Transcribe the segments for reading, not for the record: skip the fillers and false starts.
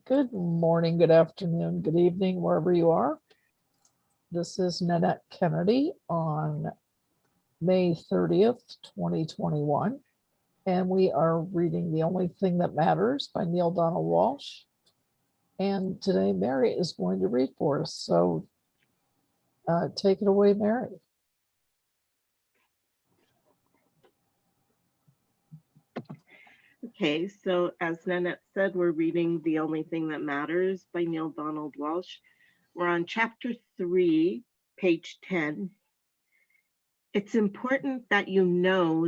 Good morning, good afternoon, good evening, wherever you are. This is Nanette Kennedy on May 30th, 2021, and we are reading The Only Thing That Matters by Neale Walsch. And today Mary is going to read for us. So take it away, Mary. Okay, so as Nanette said, we're reading The Only Thing That Matters by Neale Donald Walsch. We're on chapter 3, page 10. It's important that you know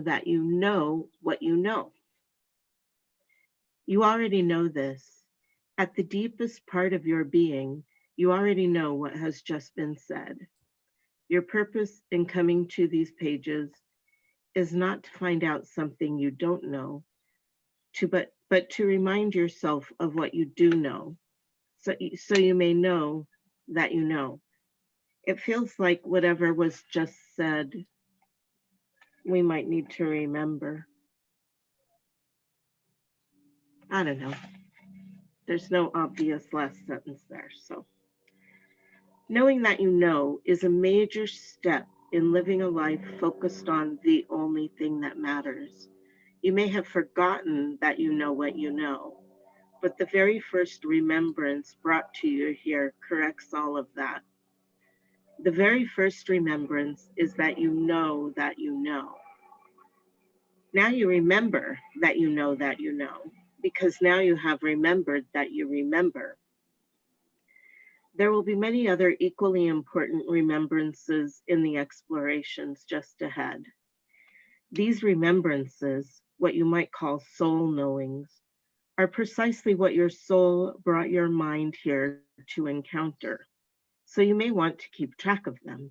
what you know. You already know this. At the deepest part of your being, you already know what has just been said. Your purpose in coming to these pages is not to find out something you don't know, but to remind yourself of what you do know, so you may know that you know. It feels like whatever was just said, we might need to remember. I don't know. There's no obvious last sentence there. So, knowing that you know is a major step in living a life focused on the only thing that matters. You may have forgotten that you know what you know, but the very first remembrance brought to you here corrects all of that. The very first remembrance is that you know that you know. Now you remember that you know, because now you have remembered that you remember. There will be many other equally important remembrances in the explorations just ahead. These remembrances, what you might call soul knowings, are precisely what your soul brought your mind here to encounter. So you may want to keep track of them.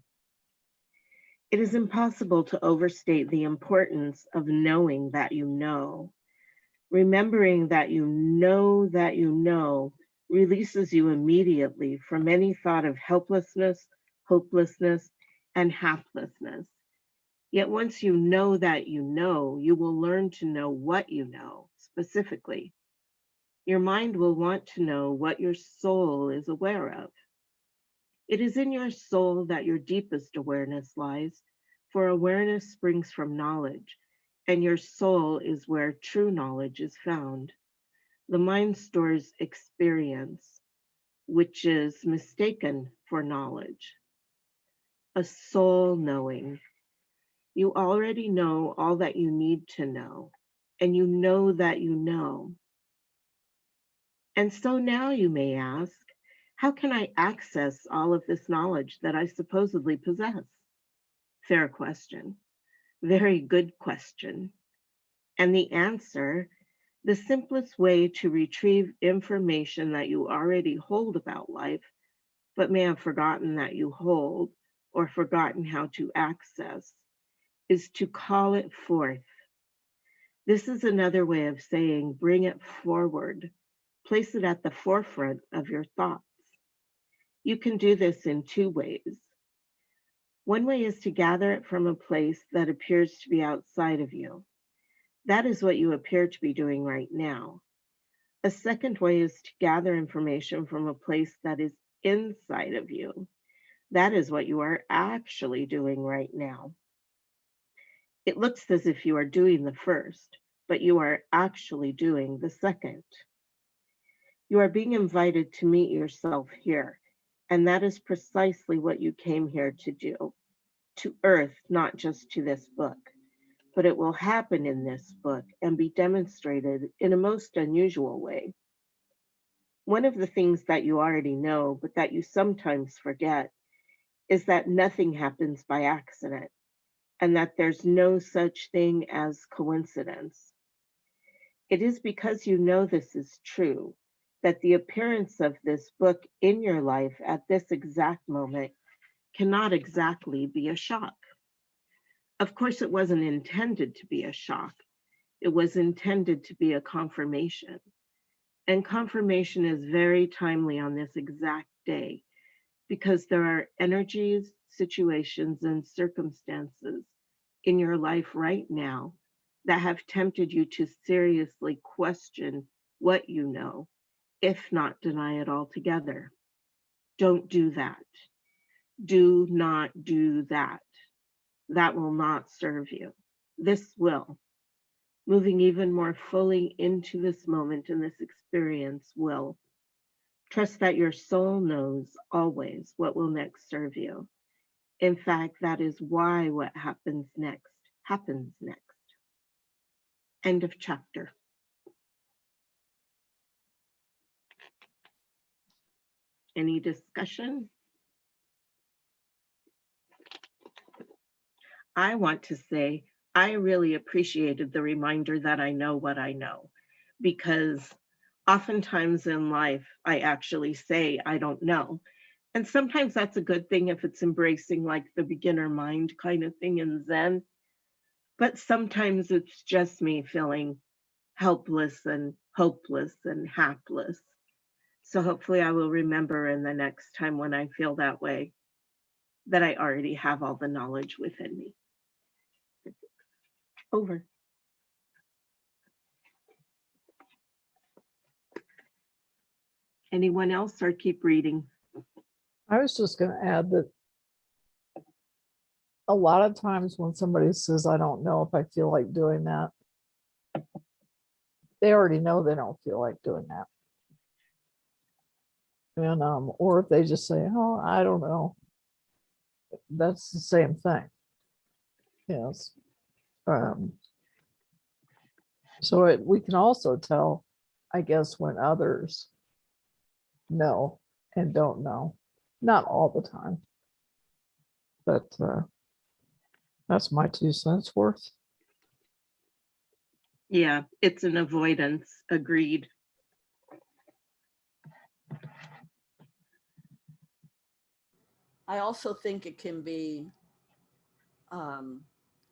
It is impossible to overstate the importance of knowing that you know. Remembering that you know releases you immediately from any thought of helplessness, hopelessness, and haplessness. Yet once you know that you will learn to know what you know specifically. Your mind will want to know what your soul is aware of. It is in your soul that your deepest awareness lies, for awareness springs from knowledge, and your soul is where true knowledge is found. The mind stores experience, which is mistaken for knowledge. A soul knowing. You already know all that you need to know, and you know that you know. And so now you may ask, how can I access all of this knowledge that I supposedly possess? Fair question. Very good question. And the answer, the simplest way to retrieve information that you already hold about life, but may have forgotten that you hold or forgotten how to access, is to call it forth. This is another way of saying bring it forward, place it at the forefront of your thoughts. You can do this in two ways. One way is to gather it from a place that appears to be outside of you. That is what you appear to be doing right now. A second way is to gather information from a place that is inside of you. That is what you are actually doing right now. It looks as if you are doing the first, but you are actually doing the second. You are being invited to meet yourself here, and that is precisely what you came here to do, to Earth, not just to this book. But it will happen in this book and be demonstrated in a most unusual way. One of the things that you already know, but that you sometimes forget, is that nothing happens by accident and that there's no such thing as coincidence. It is because you know this is true that the appearance of this book in your life at this exact moment cannot exactly be a shock. Of course, it wasn't intended to be a shock. It was intended to be a confirmation. And confirmation is very timely on this exact day because there are energies, situations, and circumstances in your life right now that have tempted you to seriously question what you know if not deny it altogether. Don't do that. Do not do that. That will not serve you. This will. Moving even more fully into this moment and this experience will. Trust that your soul knows always what will next serve you. In fact, that is why what happens next happens next. End of chapter. Any discussion? I want to say I really appreciated the reminder that I know what I know, because oftentimes in life I actually say I don't know. And sometimes that's a good thing if it's embracing like the beginner mind kind of thing in Zen. But sometimes it's just me feeling helpless and hopeless and hapless. So hopefully I will remember in the next time when I feel that way that I already have all the knowledge within me. Over. Anyone else or keep reading? I was just going to add that a lot of times when somebody says, I don't know if I feel like doing that, they already know they don't feel like doing that. And or if they just say, oh, I don't know, that's the same thing. Yes. So we can also tell, I guess, when others know and don't know. Not all the time, but that's my 2 cents worth. Yeah, it's an avoidance. Agreed. I also think it can be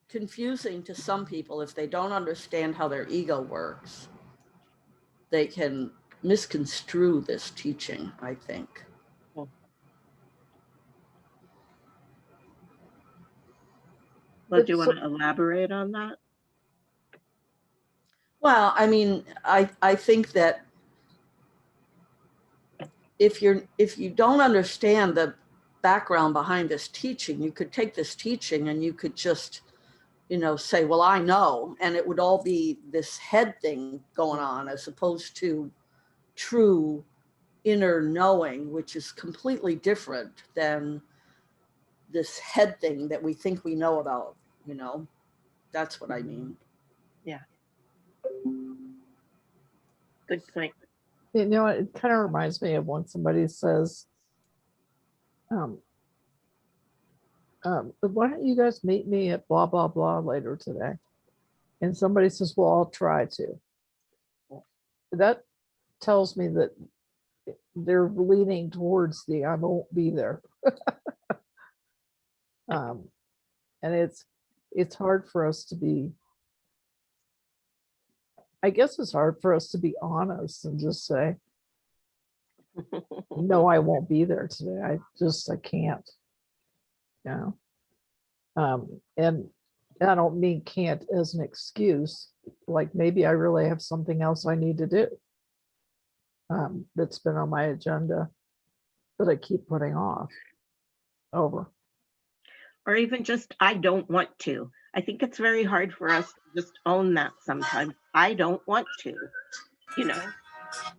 confusing to some people if they don't understand how their ego works. They can misconstrue this teaching, I think. Well, do you want to elaborate on that? Well, I mean, I think that if you don't understand the background behind this teaching, you could take this teaching and you could just, say, well, I know, and it would all be this head thing going on as opposed to true inner knowing, which is completely different than this head thing that we think we know about, That's what I mean. Yeah. Good point. It kind of reminds me of when somebody says, why don't you guys meet me at blah, blah, blah later today? And somebody says, well, I'll try to. That tells me that they're leaning towards the I won't be there. And it's hard for us to be, I guess it's hard for us to be honest and just say, no, I won't be there today. I can't. And I don't mean can't as an excuse. Like maybe I really have something else I need to do that's been on my agenda that I keep putting off. Over. Or even just, I don't want to. I think it's very hard for us to just own that sometimes. I don't want to.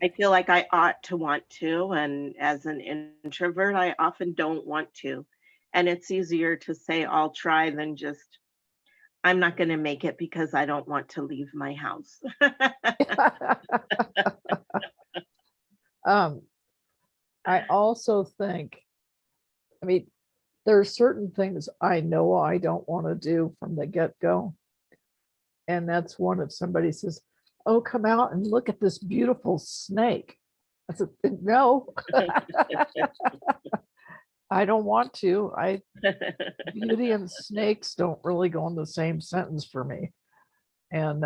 I feel like I ought to want to. And as an introvert, I often don't want to. And it's easier to say, I'll try than just, I'm not going to make it because I don't want to leave my house. I also think, I mean, there are certain things I know I don't want to do from the get-go. And that's one if somebody says, oh, come out and look at this beautiful snake. I said, no, I don't want to. Beauty and snakes don't really go in the same sentence for me. And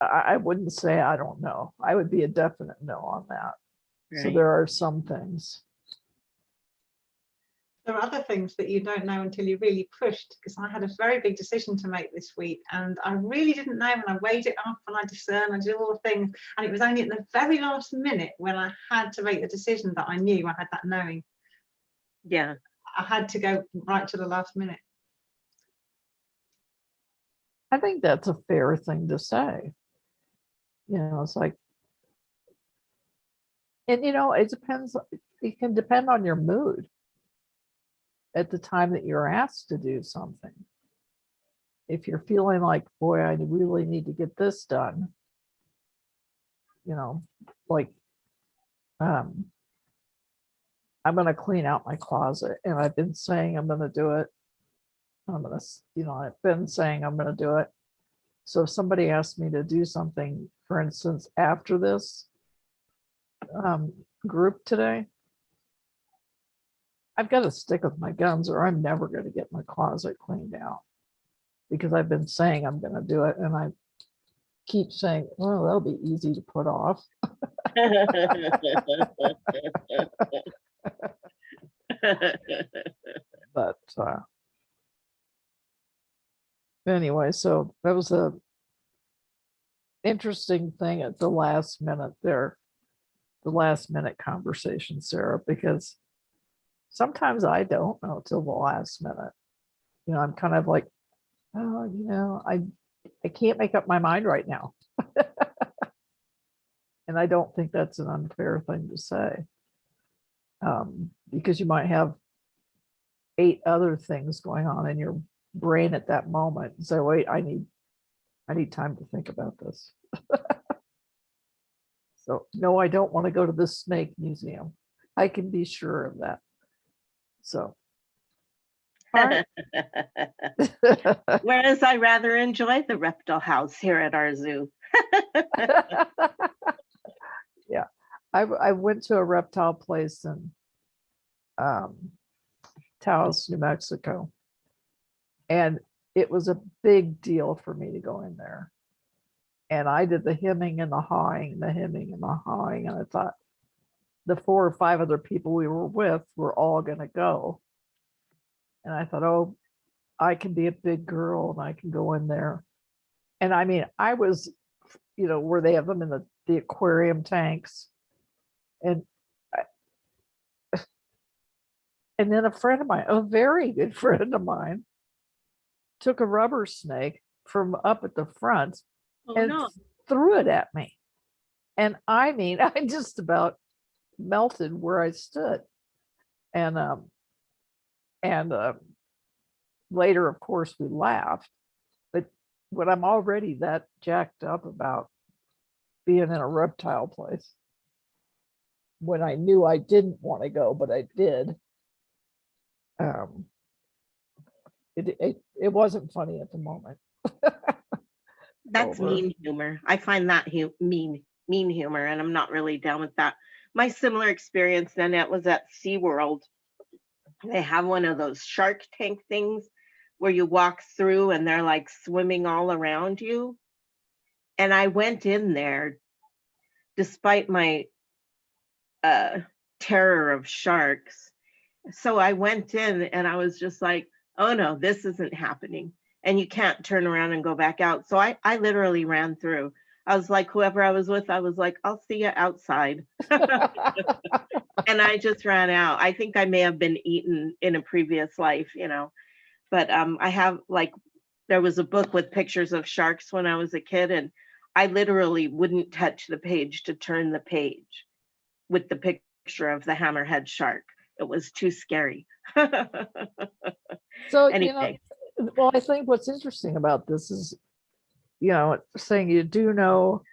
I wouldn't say I don't know. I would be a definite no on that. Right. So there are some things. there are other things that you don't know until you're really pushed, because I had a very big decision to make this week and I really didn't know, and I weighed it up and I discerned, I did all the things, and it was only at the very last minute when I had to make the decision that I knew I had that knowing. Yeah. I had to go right to the last minute. I think that's a fair thing to say. It's like, and it depends, it can depend on your mood at the time that you're asked to do something. If you're feeling like, boy, I really need to get this done, like, I'm going to clean out my closet, and I've been saying I'm going to do it. I've been saying I'm going to do it. So if somebody asks me to do something, for instance, after this group today, I've got to stick with my guns or I'm never going to get my closet cleaned out, because I've been saying I'm going to do it. And I keep saying, well, that'll be easy to put off. But anyway, so that was a interesting thing at the last minute there, the last minute conversation, Sarah, because sometimes I don't know till the last minute. I'm kind of like, oh, I can't make up my mind right now. And I don't think that's an unfair thing to say, because you might have 8 other things going on in your brain at that moment and say, wait, I need time to think about this. So no, I don't want to go to the snake museum. I can be sure of that. So all right. Whereas I rather enjoy the reptile house here at our zoo. Yeah, I went to a reptile place in Taos, New Mexico, and it was a big deal for me to go in there. And I did the hemming and the hawing, and I thought the 4 or 5 other people we were with were all going to go. And I thought, oh, I can be a big girl and I can go in there. And I mean, I was, where they have them in the aquarium tanks. And then a friend of mine, a very good friend of mine, took a rubber snake from up at the front and threw it at me. And I mean, I just about melted where I stood. And later, of course, we laughed. But when I'm already that jacked up about being in a reptile place, when I knew I didn't want to go, but I did, it wasn't funny at the moment. That's mean humor. I find that mean humor, and I'm not really down with that. My similar experience, Nanette, was at SeaWorld. They have one of those shark tank things where you walk through and they're like swimming all around you. And I went in there despite my terror of sharks. So I went in and I was just like, oh no, this isn't happening. And you can't turn around and go back out. So I literally ran through. I was like, whoever I was with, I was like, I'll see you outside. And I just ran out. I think I may have been eaten in a previous life, but I have, like, there was a book with pictures of sharks when I was a kid, and I literally wouldn't touch the page to turn the page with the picture of the hammerhead shark. It was too scary. So, anyway. Well, I think what's interesting about this is, saying you do know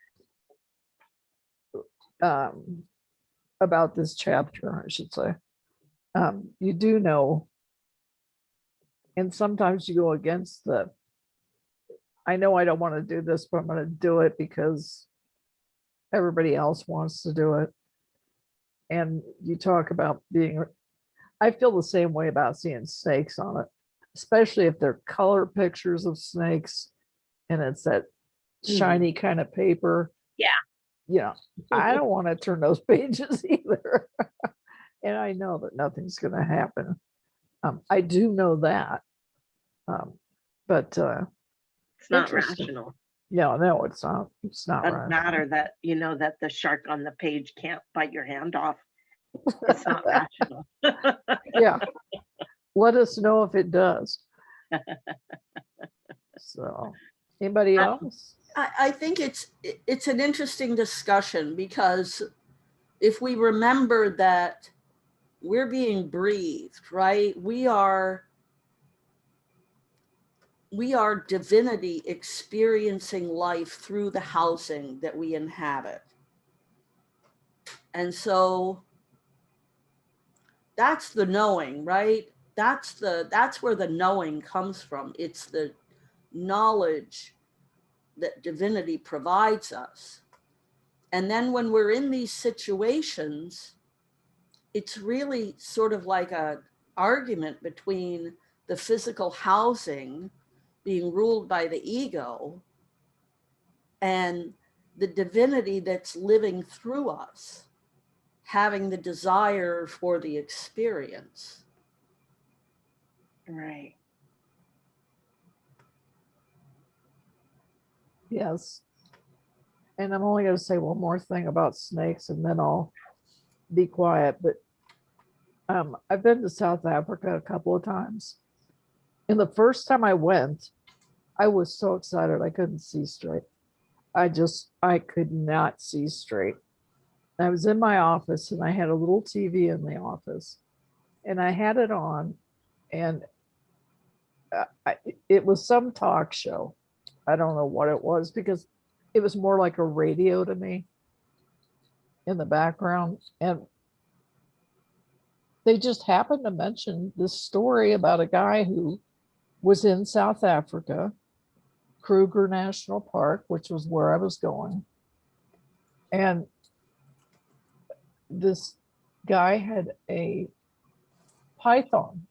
about this chapter, I should say. You do know, and sometimes you go against I know I don't want to do this, but I'm going to do it because everybody else wants to do it. And you talk about I feel the same way about seeing snakes on it, especially if they're color pictures of snakes and it's that shiny kind of paper. Yeah. I don't want to turn those pages either. And I know that nothing's going to happen. I do know that. But It's not interesting. rational. Yeah, no, it's not. It's not Doesn't right. matter that, that the shark on the page can't bite your hand off. It's not rational. Yeah. Let us know if it does. So, anybody else? I think it's an interesting discussion, because if we remember that we're being breathed, right? We are divinity experiencing life through the housing that we inhabit. And so that's the knowing, right? That's where the knowing comes from. It's the knowledge that divinity provides us. And then when we're in these situations, it's really sort of like an argument between the physical housing being ruled by the ego and the divinity that's living through us, having the desire for the experience. Right. Yes. And I'm only going to say one more thing about snakes and then I'll be quiet. But I've been to South Africa a couple of times. And the first time I went, I was so excited I couldn't see straight. I could not see straight. I was in my office and I had a little TV in the office and I had it on and it was some talk show. I don't know what it was because it was more like a radio to me in the background. And they just happened to mention this story about a guy who was in South Africa, Kruger National Park, which was where I was going. And this guy had a python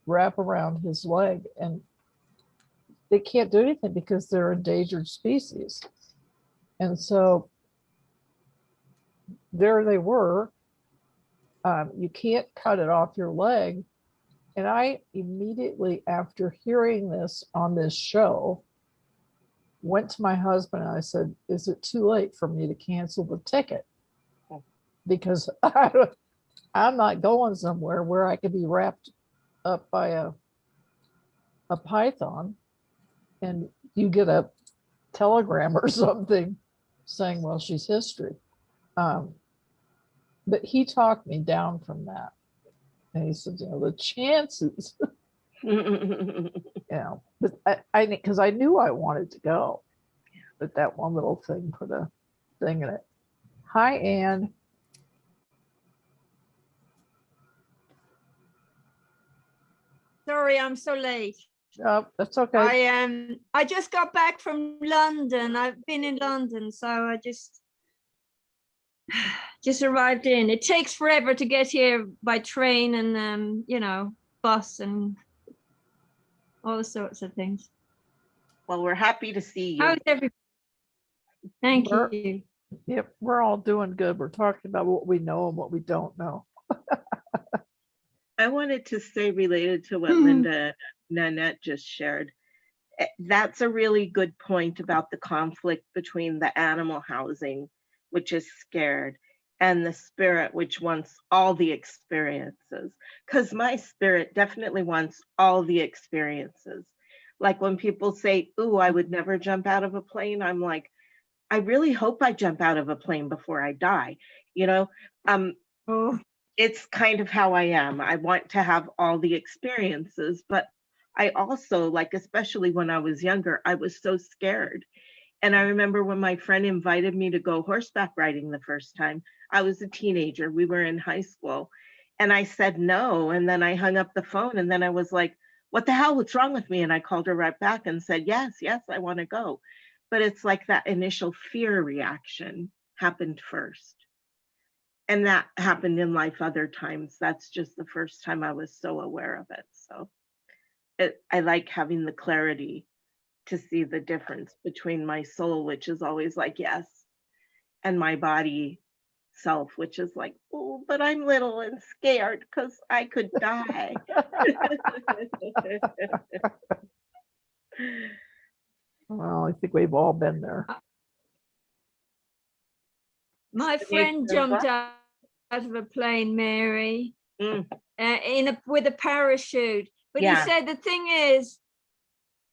wrap around his leg, and they can't do anything because they're endangered species. And so there they were. You can't cut it off your leg. And I immediately, after hearing this on this show, went to my husband and I said, is it too late for me to cancel the ticket? Because I'm not going somewhere where I could be wrapped up by a python and you get a telegram or something saying, well, she's history. But he talked me down from that. And he said, the chances, but I because I knew I wanted to go, but that one little thing put a thing in it. Hi, Anne. Sorry, I'm so late. Oh, that's okay. I just got back from London. I've been in London, so I just arrived in. It takes forever to get here by train and bus and all sorts of things. Well, we're happy to see you. How's everybody? Thank We're- you. Yep, we're all doing good. We're talking about what we know and what we don't know. I wanted to say, related to what Linda Nanette just shared, that's a really good point about the conflict between the animal housing, which is scared, and the spirit, which wants all the experiences. Because my spirit definitely wants all the experiences. Like when people say, ooh, I would never jump out of a plane, I'm like, I really hope I jump out of a plane before I die. Oh. It's kind of how I am. I want to have all the experiences, but I also, like, especially when I was younger, I was so scared. And I remember when my friend invited me to go horseback riding the first time, I was a teenager. We were in high school. And I said no. And then I hung up the phone. And then I was like, what the hell? What's wrong with me? And I called her right back and said, yes, I want to go. But it's like that initial fear reaction happened first. And that happened in life other times. That's just the first time I was so aware of it. So I like having the clarity to see the difference between my soul, which is always like, yes, and my body, self, which is like, oh, but I'm little and scared because I could die. Well, I think we've all been there. My friend jumped out of a plane, Mary, with a parachute. But Yeah. he said the thing is,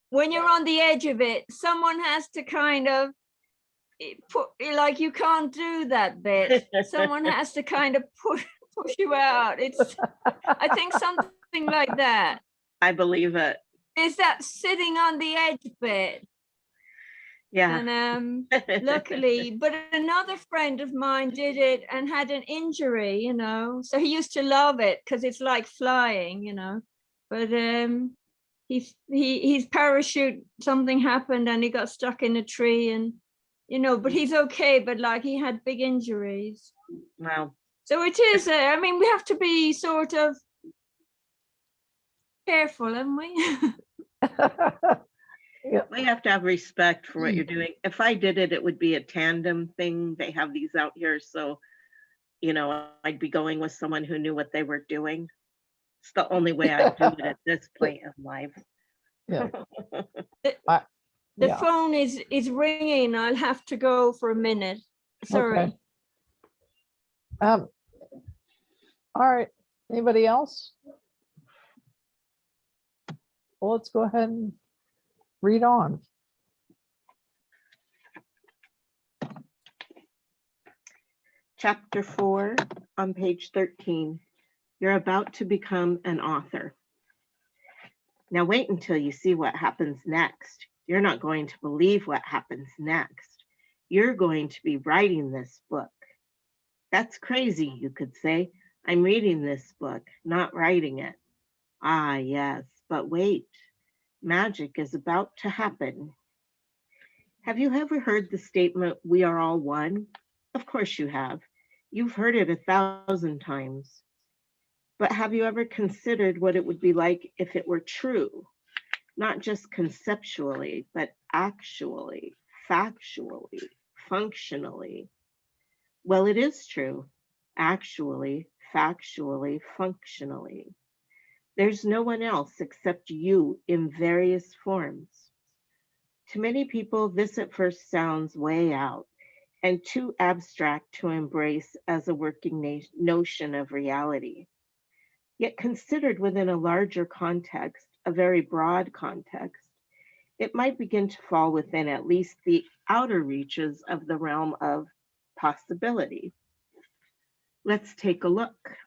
when you're on the edge of it, someone has to kind of put, like, you can't do that bit. Someone has to kind of push you out. It's, I think, something like that. I believe it. Is that sitting on the edge bit? Yeah. And luckily, but another friend of mine did it and had an injury, you know. So he used to love it because it's like flying, you know. But his parachute, something happened and he got stuck in a tree, and you know, but he's okay. But like, he had big injuries. Wow. So it is. I mean, we have to be sort of careful, haven't we? Yeah. We have to have respect for what you're doing. If I did it, it would be a tandem thing. They have these out here. So, you know, I'd be going with someone who knew what they were doing. It's the only way I do it at this point in life. Yeah. The phone is ringing. I'll have to go for a minute. Sorry. Okay. All right. Anybody else? Well, let's go ahead and read on. Chapter 4 on page 13. You're about to become an author. Now wait until you see what happens next. You're not going to believe what happens next. You're going to be writing this book. That's crazy, you could say. I'm reading this book, not writing it. Ah, yes, but wait. Magic is about to happen. Have you ever heard the statement, we are all one? Of course you have. You've heard it 1,000 times. But have you ever considered what it would be like if it were true? Not just conceptually, but actually, factually, functionally. Well, it is true. Actually, factually, functionally. There's no one else except you in various forms. To many people, this at first sounds way out and too abstract to embrace as a working notion of reality. Yet considered within a larger context, a very broad context, it might begin to fall within at least the outer reaches of the realm of possibility. Let's take a look.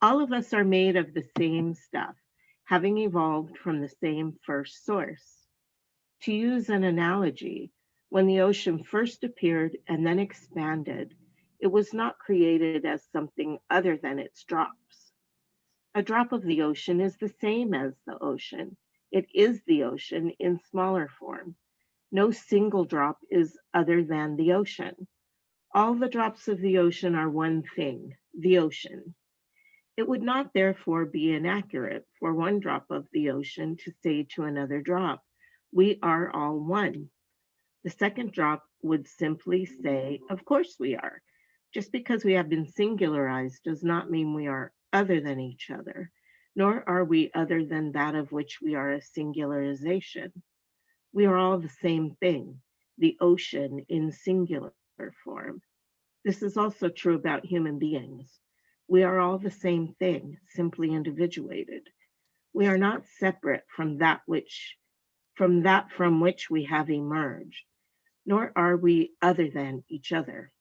All of us are made of the same stuff, having evolved from the same first source. To use an analogy, when the ocean first appeared and then expanded, it was not created as something other than its drops. A drop of the ocean is the same as the ocean. It is the ocean in smaller form. No single drop is other than the ocean. All the drops of the ocean are one thing, the ocean. It would not therefore be inaccurate for one drop of the ocean to say to another drop, we are all one. The second drop would simply say, of course we are. Just because we have been singularized does not mean we are other than each other, nor are we other than that of which we are a singularization. We are all the same thing, the ocean in singular form. This is also true about human beings. We are all the same thing, simply individuated. We are not separate from that from which we have emerged, nor are we other than each other.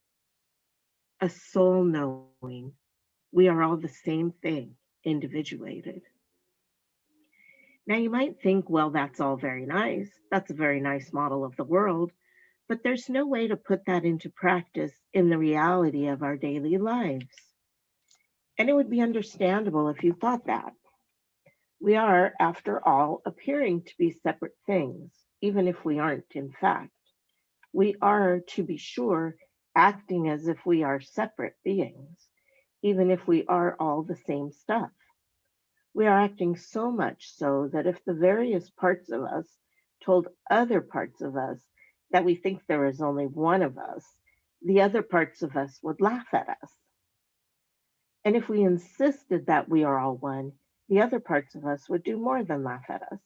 A soul knowing, we are all the same thing, individuated. Now you might think, well, that's all very nice. That's a very nice model of the world, but there's no way to put that into practice in the reality of our daily lives. And it would be understandable if you thought that. We are, after all, appearing to be separate things, even if we aren't in fact. We are, to be sure, acting as if we are separate beings, even if we are all the same stuff. We are acting so much so that if the various parts of us told other parts of us that we think there is only one of us, the other parts of us would laugh at us. And if we insisted that we are all one, the other parts of us would do more than laugh at us.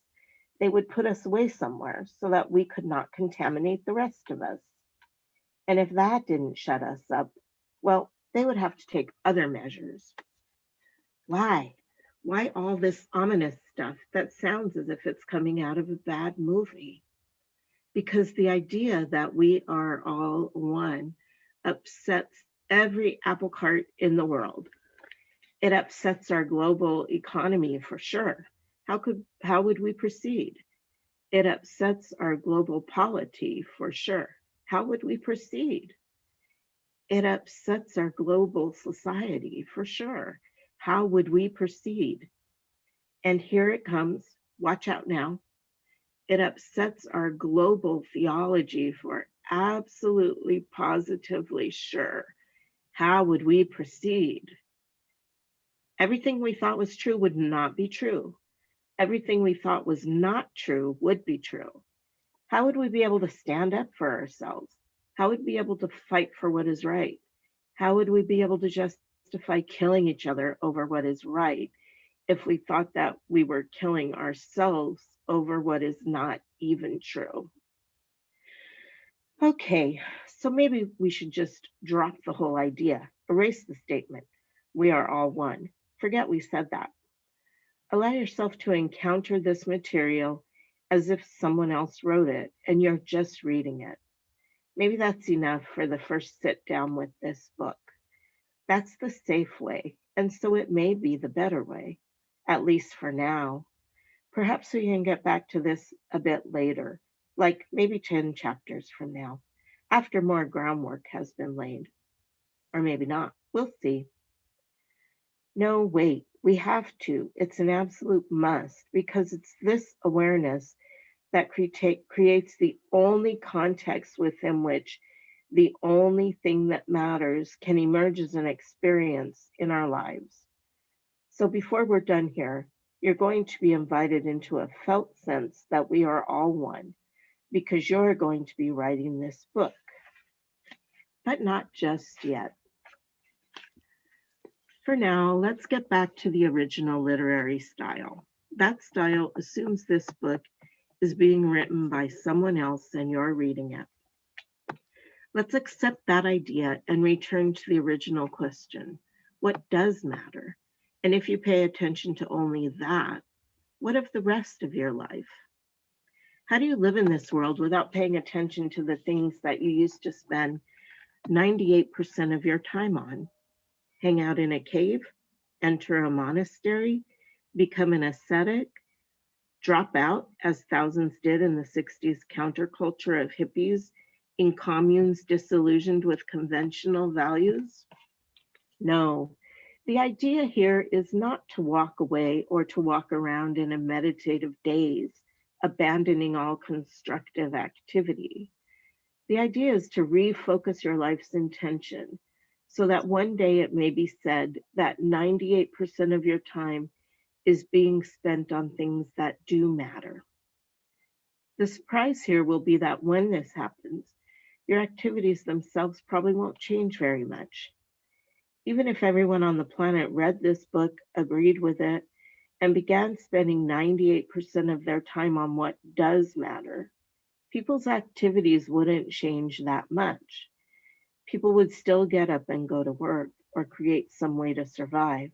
They would put us away somewhere so that we could not contaminate the rest of us. And if that didn't shut us up, well, they would have to take other measures. Why? Why all this ominous stuff that sounds as if it's coming out of a bad movie? Because the idea that we are all one upsets every apple cart in the world. It upsets our global economy for sure. How would we proceed? It upsets our global polity for sure. How would we proceed? It upsets our global society for sure. How would we proceed? And here it comes. Watch out now. It upsets our global theology for absolutely positively sure. How would we proceed? Everything we thought was true would not be true. Everything we thought was not true would be true. How would we be able to stand up for ourselves? How would we be able to fight for what is right? How would we be able to justify killing each other over what is right if we thought that we were killing ourselves over what is not even true? Okay, so maybe we should just drop the whole idea, erase the statement, we are all one. Forget we said that. Allow yourself to encounter this material as if someone else wrote it and you're just reading it. Maybe that's enough for the first sit down with this book. That's the safe way, and so it may be the better way, at least for now. Perhaps we can get back to this a bit later, like maybe 10 chapters from now, after more groundwork has been laid. Or maybe not. We'll see. No, wait, we have to. It's an absolute must because it's this awareness that creates the only context within which the only thing that matters can emerge as an experience in our lives. So before we're done here, you're going to be invited into a felt sense that we are all one because you're going to be writing this book. But not just yet. For now, let's get back to the original literary style. That style assumes this book is being written by someone else and you're reading it. Let's accept that idea and return to the original question. What does matter? And if you pay attention to only that, what of the rest of your life? How do you live in this world without paying attention to the things that you used to spend 98% of your time on? Hang out in a cave, enter a monastery, become an ascetic, drop out, as thousands did in the 60s counterculture of hippies, in communes disillusioned with conventional values? No, the idea here is not to walk away or to walk around in a meditative daze, abandoning all constructive activity. The idea is to refocus your life's intention so that one day it may be said that 98% of your time is being spent on things that do matter. The surprise here will be that when this happens, your activities themselves probably won't change very much. Even if everyone on the planet read this book, agreed with it, and began spending 98% of their time on what does matter, people's activities wouldn't change that much. People would still get up and go to work or create some way to survive.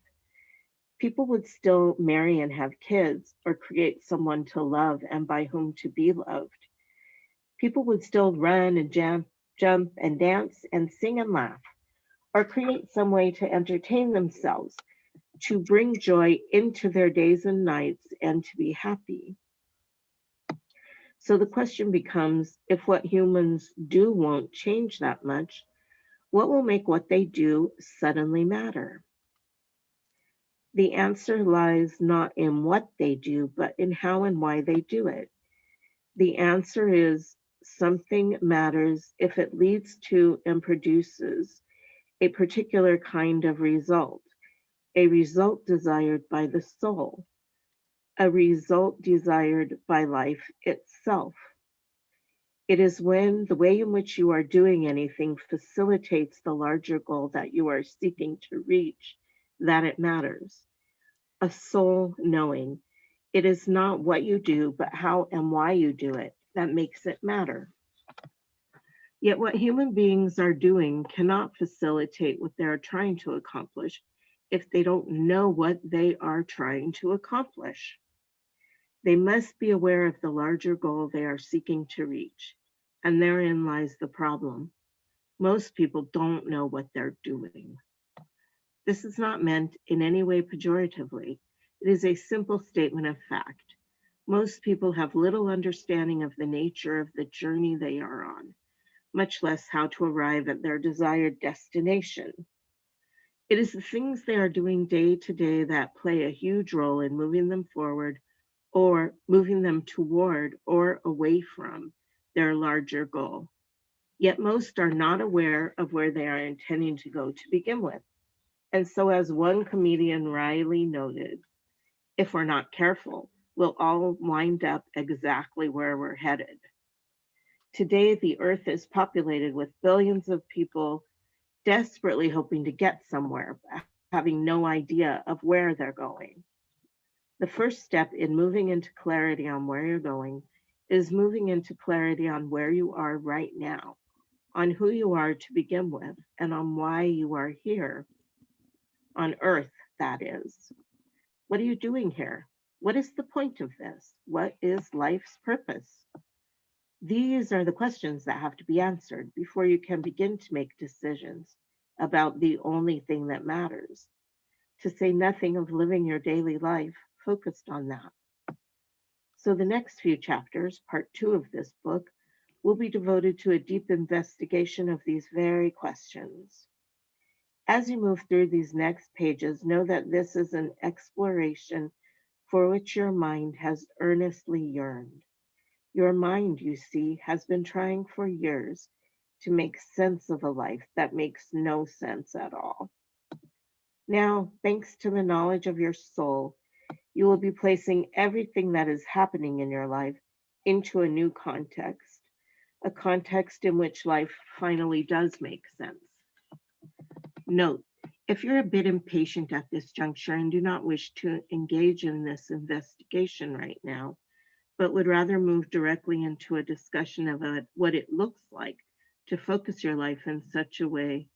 People would still marry and have kids or create someone to love and by whom to be loved. People would still run and jump and dance and sing and laugh or create some way to entertain themselves, to bring joy into their days and nights and to be happy. So the question becomes, if what humans do won't change that much, what will make what they do suddenly matter? The answer lies not in what they do, but in how and why they do it. The answer is something matters if it leads to and produces a particular kind of result, a result desired by the soul, a result desired by life itself. It is when the way in which you are doing anything facilitates the larger goal that you are seeking to reach that it matters. A soul knowing. It is not what you do, but how and why you do it that makes it matter. Yet what human beings are doing cannot facilitate what they are trying to accomplish if they don't know what they are trying to accomplish. They must be aware of the larger goal they are seeking to reach, and therein lies the problem. Most people don't know what they're doing. This is not meant in any way pejoratively. It is a simple statement of fact. Most people have little understanding of the nature of the journey they are on, much less how to arrive at their desired destination. It is the things they are doing day to day that play a huge role in moving them forward or moving them toward or away from their larger goal. Yet most are not aware of where they are intending to go to begin with. And so, as one comedian Riley noted, if we're not careful, we'll all wind up exactly where we're headed. Today, the earth is populated with billions of people desperately hoping to get somewhere, having no idea of where they're going. The first step in moving into clarity on where you're going is moving into clarity on where you are right now, on who you are to begin with, and on why you are here on earth, that is. What are you doing here? What is the point of this? What is life's purpose? These are the questions that have to be answered before you can begin to make decisions about the only thing that matters, to say nothing of living your daily life focused on that. So the next few chapters, part 2 of this book, will be devoted to a deep investigation of these very questions. As you move through these next pages, know that this is an exploration for which your mind has earnestly yearned. Your mind, you see, has been trying for years to make sense of a life that makes no sense at all. Now, thanks to the knowledge of your soul, you will be placing everything that is happening in your life into a new context, a context in which life finally does make sense. Note, if you're a bit impatient at this juncture and do not wish to engage in this investigation right now, but would rather move directly into a discussion of what it looks like to focus your life in such a way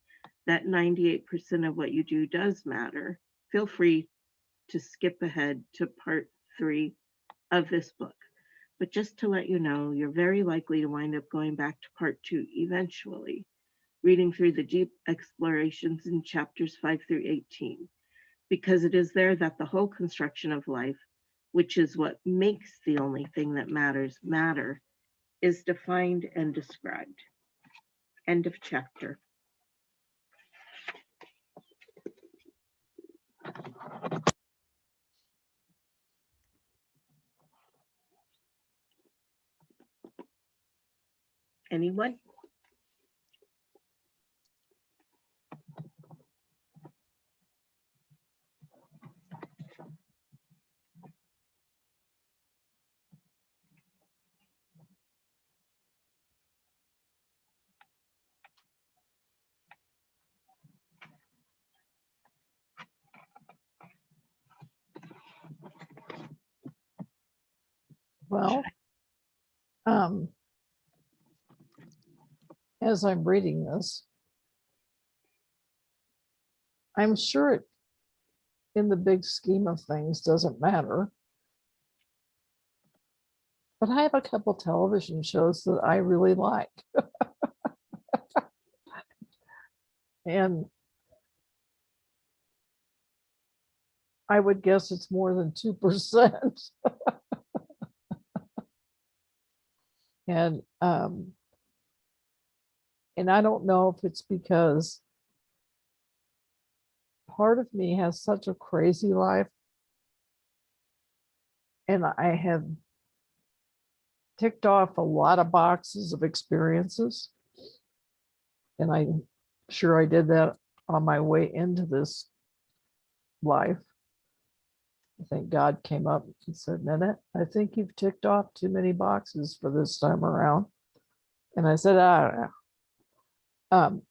that 98% of what you do does matter, feel free to skip ahead to part 3 of this book. But just to let you know, you're very likely to wind up going back to part 2 eventually, reading through the deep explorations in chapters 5 through 18, because it is there that the whole construction of life, which is what makes the only thing that matters matter, is defined and described. End of chapter. Anyone? Well, as I'm reading this, I'm sure it, in the big scheme of things, doesn't matter. But I have a couple television shows that I really like. And I would guess it's more than 2%. And I don't know if it's because part of me has such a crazy life, and I have ticked off a lot of boxes of experiences. And I'm sure I did that on my way into this life. I think God came up and said, Nanette, I think you've ticked off too many boxes for this time around. And I said, I don't know.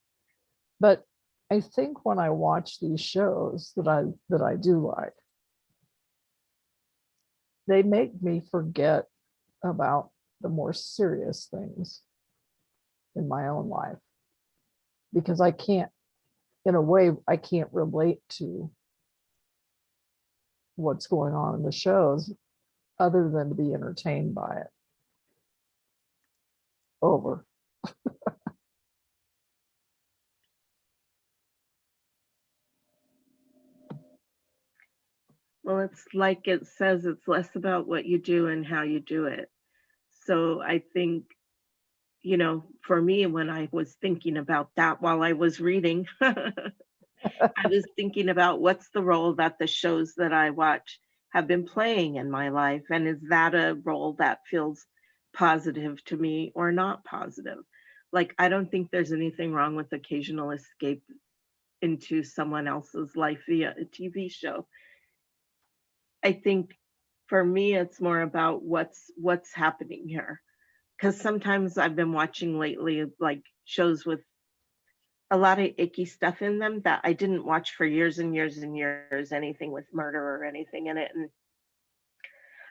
But I think when I watch these shows that I do like, they make me forget about the more serious things in my own life, because I can't, in a way, I can't relate to what's going on in the shows other than to be entertained by it. Over. Well, it's like it says, it's less about what you do and how you do it. So I think, you know, for me, when I was thinking about that while I was reading, I was thinking about what's the role that the shows that I watch have been playing in my life. And is that a role that feels positive to me or not positive? Like, I don't think there's anything wrong with occasional escape into someone else's life via a TV show. I think for me, it's more about what's happening here. Because sometimes I've been watching lately, like shows with a lot of icky stuff in them that I didn't watch for years and years and years, anything with murder or anything in it. And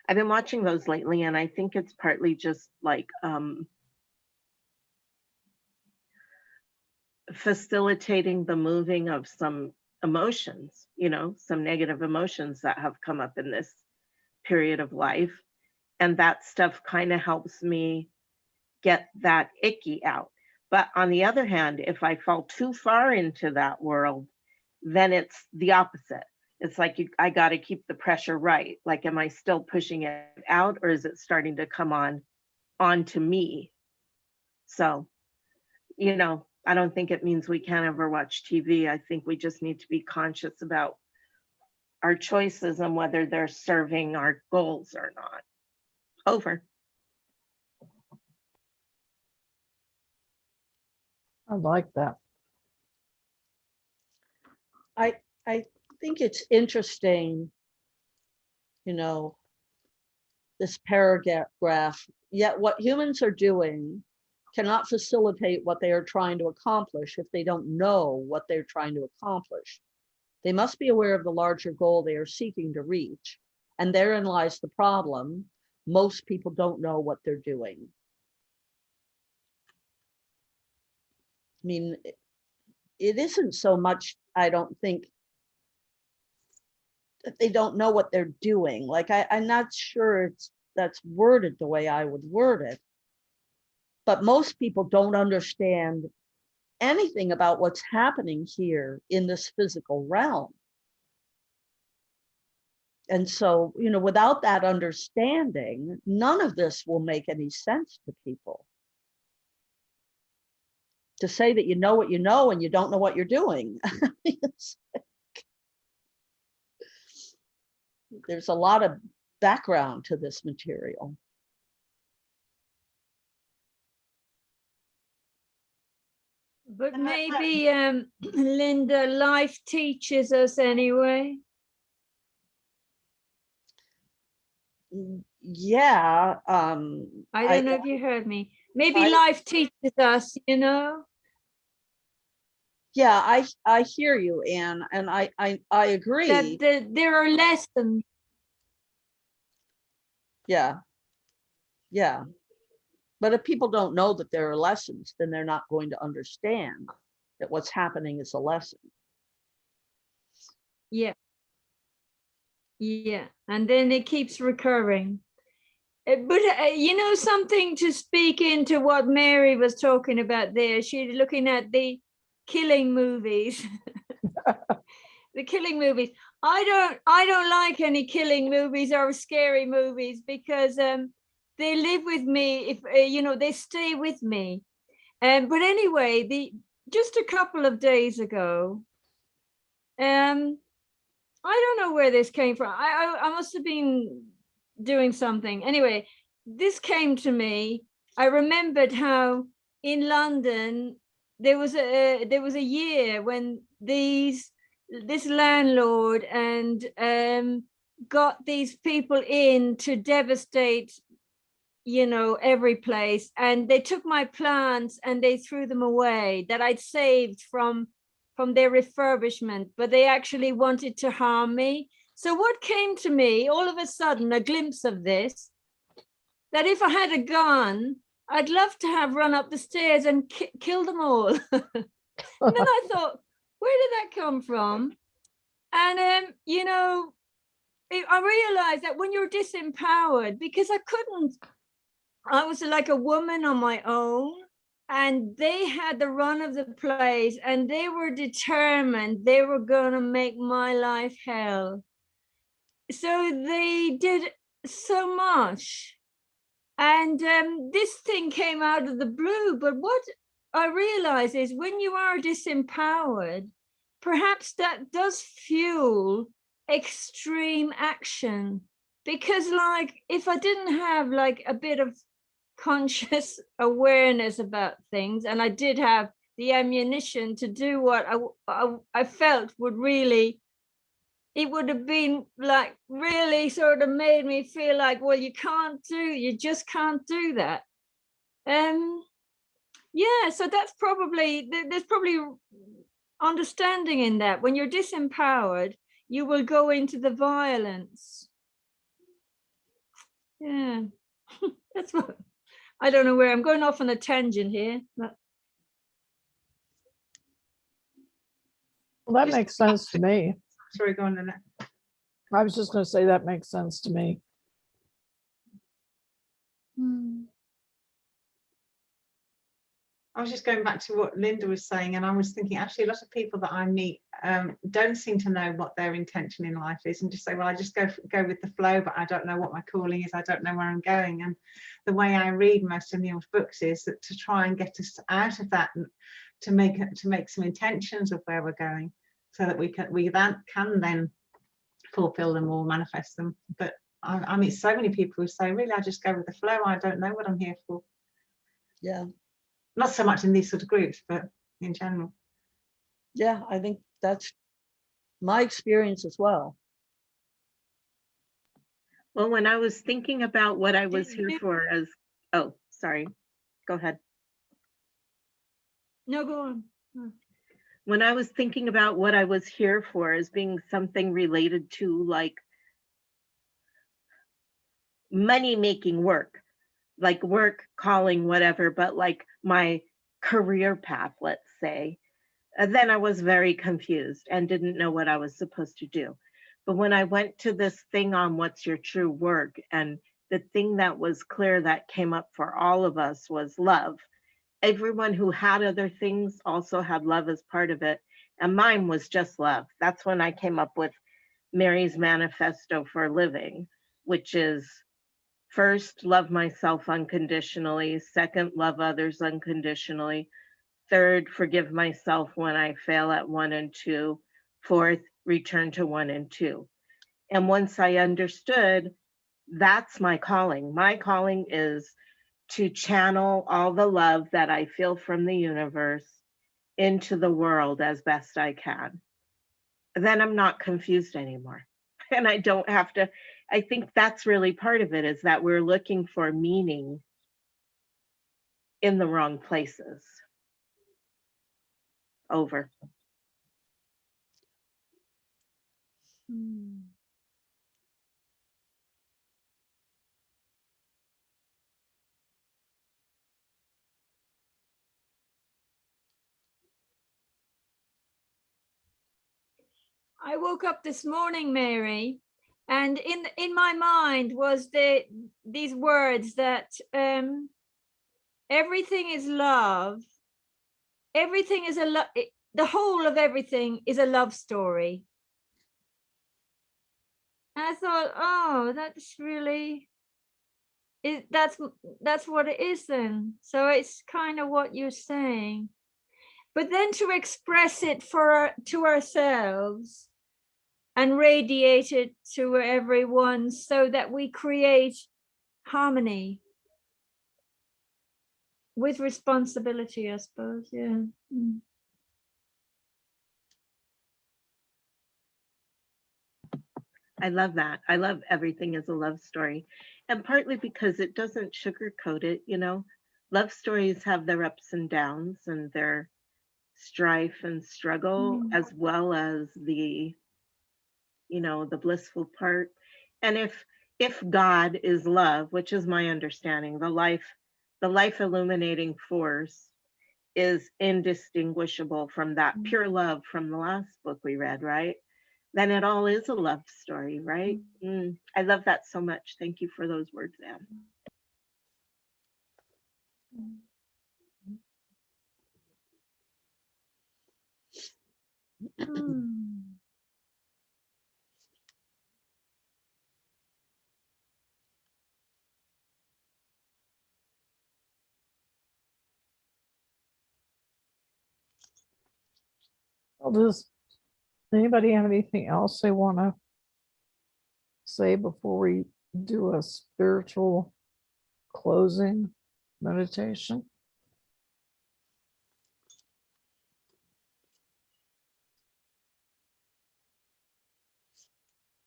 I've been watching those lately, and I think it's partly just like facilitating the moving of some emotions, you know, some negative emotions that have come up in this period of life. And that stuff kind of helps me get that icky out. But on the other hand, if I fall too far into that world, then it's the opposite. It's like I got to keep the pressure right. Like, am I still pushing it out, or is it starting to come onto me? So, you know, I don't think it means we can't ever watch TV. I think we just need to be conscious about our choices and whether they're serving our goals or not. Over. I like that. I think it's interesting, you know, this paragraph, yet what humans are doing cannot facilitate what they are trying to accomplish if they don't know what they're trying to accomplish. They must be aware of the larger goal they are seeking to reach. And therein lies the problem. Most people don't know what they're doing. I mean, it isn't so much, I don't think, that they don't know what they're doing. Like, I'm not sure that's worded the way I would word it. But most people don't understand anything about what's happening here in this physical realm. And so, you know, without that understanding, none of this will make any sense to people. To say that you know what you know and you don't know what you're doing. There's a lot of background to this material. But maybe, Linda, life teaches us anyway. Yeah. I don't know if you heard me. Maybe I- life teaches us, you know? Yeah, I hear you, Anne, and I agree. That there are lessons. Yeah. Yeah. But if people don't know that there are lessons, then they're not going to understand that what's happening is a lesson. Yeah. Yeah. And then it keeps recurring. But you know, something to speak into what Mary was talking about there. She's looking at the killing movies. The killing movies. I don't like any killing movies or scary movies because they live with me. If you know, they stay with me. But anyway, just a couple of days ago, I don't know where this came from. I must have been doing something. Anyway, this came to me. I remembered how in London there was a year when this landlord and got these people in to devastate you know, every place. And they took my plants and they threw them away that I'd saved from their refurbishment, but they actually wanted to harm me. So what came to me all of a sudden, a glimpse of this, that if I had a gun, I'd love to have run up the stairs and kill them all. And then I thought, where did that come from? And, you know, I realized that when you're disempowered, because I was like a woman on my own, and they had the run of the place, and they were determined they were going to make my life hell. So they did so much. And this thing came out of the blue. But what I realize is when you are disempowered, perhaps that does fuel extreme action. Because like, if I didn't have like a bit of conscious awareness about things, and I did have the ammunition to do what I felt would really, it would have been like really sort of made me feel like, well, you just can't do that. Yeah, so that's probably, there's probably understanding in that. When you're disempowered, you will go into the violence. Yeah, that's what, I don't know where I'm going off on a tangent here, but Well, that makes sense to me. Sorry, go on, Lynette. I was just going to say that makes sense to me. I was just going back to what Linda was saying, and I was thinking actually a lot of people that I meet don't seem to know what their intention in life is, and just say, well, I just go with the flow, but I don't know what my calling is, I don't know where I'm going. And the way I read most of Neale's books is that to try and get us out of that, and to make some intentions of where we're going, so that we can then fulfill them or manifest them. But I meet so many people who say, really, I just go with the flow, I don't know what I'm here for. Yeah. Not so much in these sort of groups, but in general. Yeah, I think that's my experience as well. Well, when I was thinking about what I was here for as, oh, sorry, go ahead. no, go on. When I was thinking about what I was here for as being something related to like money making work, like work, calling, whatever, but like my career path, let's say, then I was very confused and didn't know what I was supposed to do. But when I went to this thing on what's your true work, and the thing that was clear that came up for all of us was love. Everyone who had other things also had love as part of it. And mine was just love. That's when I came up with Mary's manifesto for living, which is first, love myself unconditionally. Second, love others unconditionally. Third, forgive myself when I fail at 1 and 2. Fourth, return to 1 and 2. And once I understood, that's my calling. My calling is to channel all the love that I feel from the universe into the world as best I can. Then I'm not confused anymore. And I don't have to, I think that's really part of it, is that we're looking for meaning in the wrong places. Over. I woke up this morning, Mary, and in my mind was these words that everything is love. Everything is the whole of everything is a love story. And I thought, oh, that's really that's what it is then. So it's kind of what you're saying. But then to express it to ourselves and radiate it to everyone so that we create harmony with responsibility, I suppose. Yeah. I love that. I love everything as a love story. And partly because it doesn't sugarcoat it, you know. Love stories have their ups and downs and their strife and struggle, as well as the, you know, the blissful part. And if God is love, which is my understanding, the life illuminating force is indistinguishable from that pure love from the last book we read, right? Then it all is a love story, right? I love that so much. Thank you for those words, Anne. Well, does anybody have anything else they want to say before we do a spiritual closing meditation?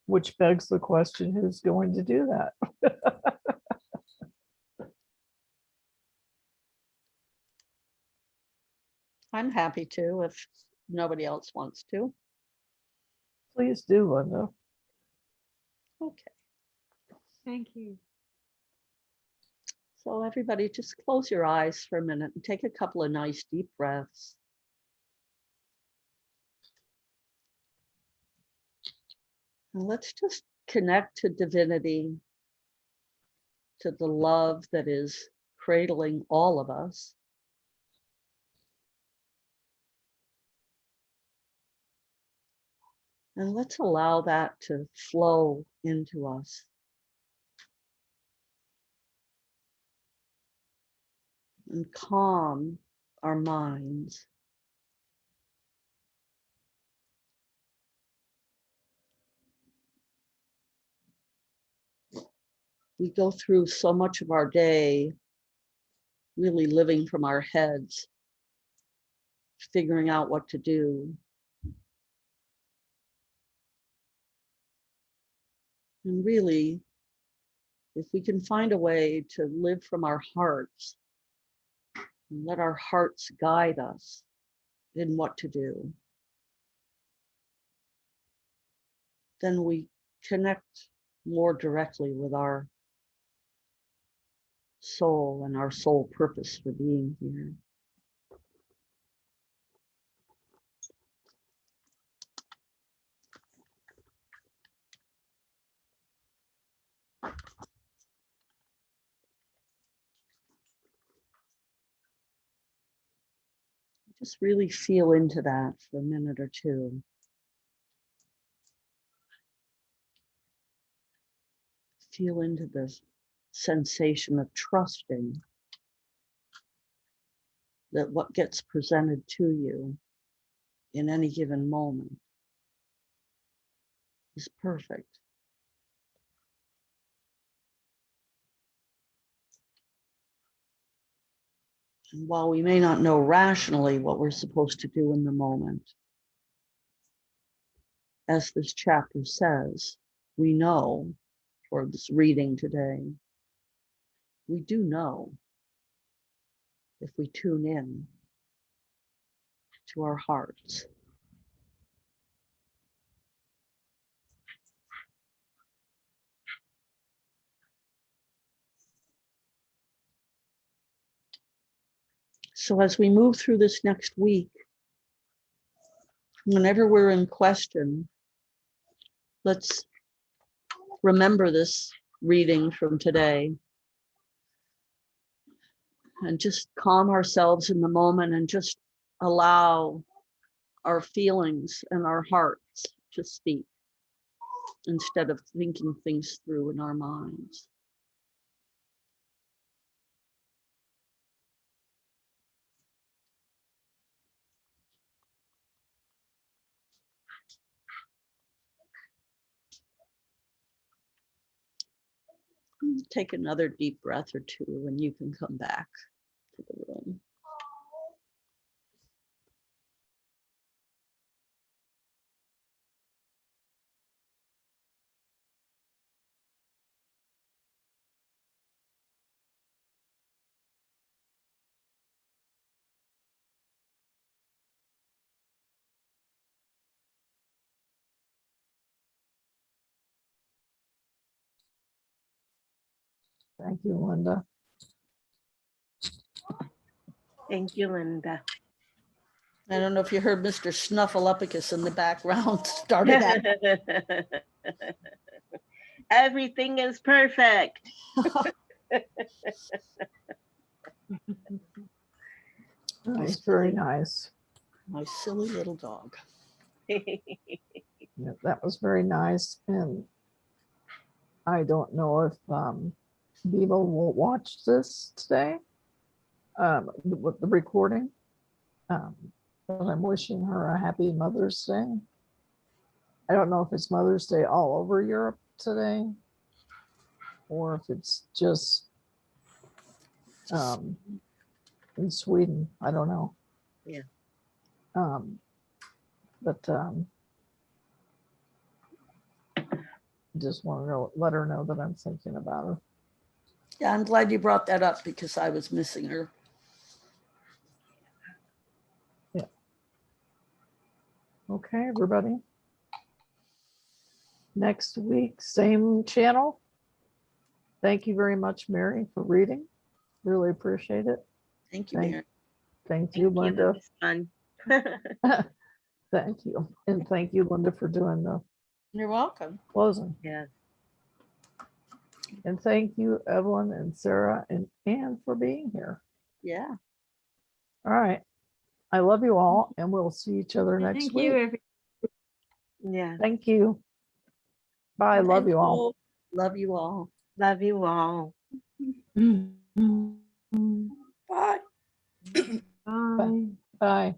Which begs the question, who's going to do that? I'm happy to if nobody else wants to. Please do, Linda. Okay. Thank you. So everybody just close your eyes for a minute and take a couple of nice deep breaths. And let's just connect to divinity, to the love that is cradling all of us. And let's allow that to flow into us. And calm our minds. We go through so much of our day really living from our heads, figuring out what to do. And really, if we can find a way to live from our hearts, and let our hearts guide us in what to do, then we connect more directly with our soul and our soul purpose for being here. Just really feel into that for a minute or two. Feel into this sensation of trusting that what gets presented to you in any given moment is perfect. And while we may not know rationally what we're supposed to do in the moment, as this chapter says, we know, for this reading today, we do know if we tune in to our hearts. So as we move through this next week, whenever we're in question, let's remember this reading from today and just calm ourselves in the moment and just allow our feelings and our hearts to speak instead of thinking things through in our minds. Take another deep breath or two and you can come back to the room. Thank you, Linda. Thank you, Linda. I don't know if you heard Mr. Snuffleupagus in the background started out. Everything is perfect. That's very nice. My silly little dog. Yeah, that was very nice. And I don't know if Viva will watch this today, with the recording. But I'm wishing her a happy Mother's Day. I don't know if it's Mother's Day all over Europe today, or if it's just in Sweden. I don't know. Yeah. But just want to know, let her know that I'm thinking about her. Yeah, I'm glad you brought that up because I was missing her. Okay, everybody. Next week, same channel. Thank you very much, Mary, for reading. Really appreciate it. Thank you, Thank- Mary. Thank you, Linda. It was fun. Thank you. And thank you, Linda, for doing the You're welcome. closing. Yes. And thank you, Evelyn and Sarah and Anne for being here. Yeah. All right. I love you all, and we'll see each other next Thank week. you, everyone. Yeah. Thank you. Bye. Love Thank you all. Love you all. Love you all. Bye. Bye. Bye.